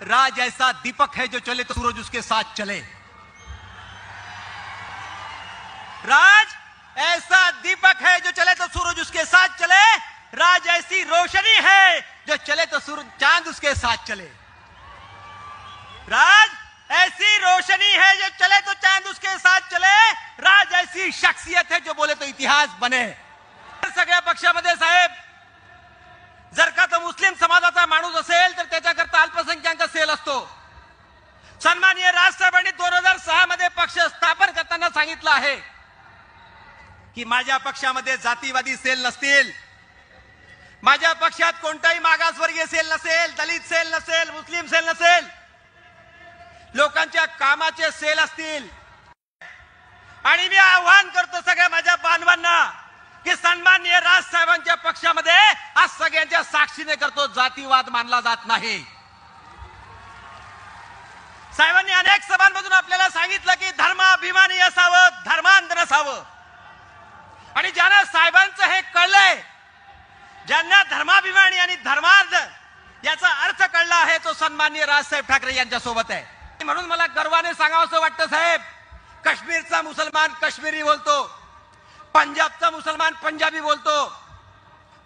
राज ऐसा दीपक है जो चले तो सूरज उसके साथ चले। राज ऐसा दीपक है जो चले तो सूरज उसके साथ चले। राज ऐसी रोशनी है जो चले तो सूरज चांद उसके साथ चले। राज ऐसी रोशनी है जो चले तो चांद उसके साथ चले। राज ऐसी शख्सियत है जो बोले तो इतिहास बने। सगळ्या पक्षामध्ये साहेब जर का तो मुस्लिम समाजाचा माणूस असेल तर त्याच्याकरता अल्पसंख्याक सेल असतो। सन्माननीय राजसाहेबांनी 2006 मध्ये पक्ष स्थापन करताना सांगितलं आहे की माझ्या पक्षामध्ये जातीवादी सेल नसतील, माझ्या पक्षात कोणताही मागासवर्गीय सेल नसेल, दलित सेल नसेल, मुस्लिम सेल नसेल, लोकांच्या कामाचे सेल असतील। आणि मी आवाहन करतो सगळ्या माझ्या बांधवांना की सन्माननीय राजसाहेबांच्या पक्षामध्ये आज सगळ्यांच्या साक्षीने करतो जातीवाद मानला जात नाही। साहेबांनी अनेक सभांमधून आपल्याला सांगितलं की धर्माभिमानी असावं, धर्मांध नसावं। आणि ज्यांना साहेबांचं हे कळलंय, ज्यांना धर्माभिमानी आणि धर्मांध याचा अर्थ कळला आहे तो सन्माननीय राजसाहेब ठाकरे यांच्या सोबत आहे। म्हणून मला गर्वाने सांगावंसं वाटतं साहेब, काश्मीरचा मुसलमान काश्मीरी बोलतो, पंजाबचा मुसलमान पंजाबी बोलतो,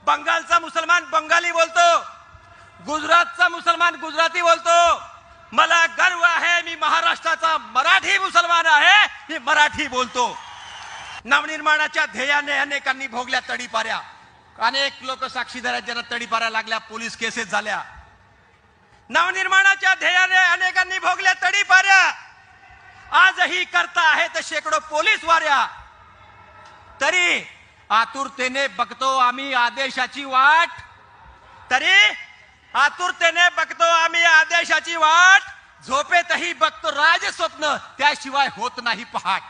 बंगालचा मुसलमान बंगाली बोलतो, गुजरातचा मुसलमान गुजराती बोलतो। मला गर्व आहे मी महाराष्ट्राचा मराठी मुसलमान आहे, मी मराठी बोलतो। नवनिर्माणाच्या ध्येयाने अनेकांनी भोगल्या तडीपाऱ्या, अनेक लोक साक्षीदार आहेत ज्यांना तडीपाऱ्या लागल्या, पोलीस केसेस झाल्या। नवनिर्माणाच्या ध्येयाने अनेकांनी भोगल्या तडीपाऱ्या, आजही करता आहेत शेकडो पोलीस वाऱ्या। तरी आतुरतेने बघतो आम्ही आदेशाची वाट, तरी आतुरतेने बघतो आम्ही आदेशाची वाट। झोपेतही बघतो राजस्वप्न, त्याशिवाय होत नाही पहाट।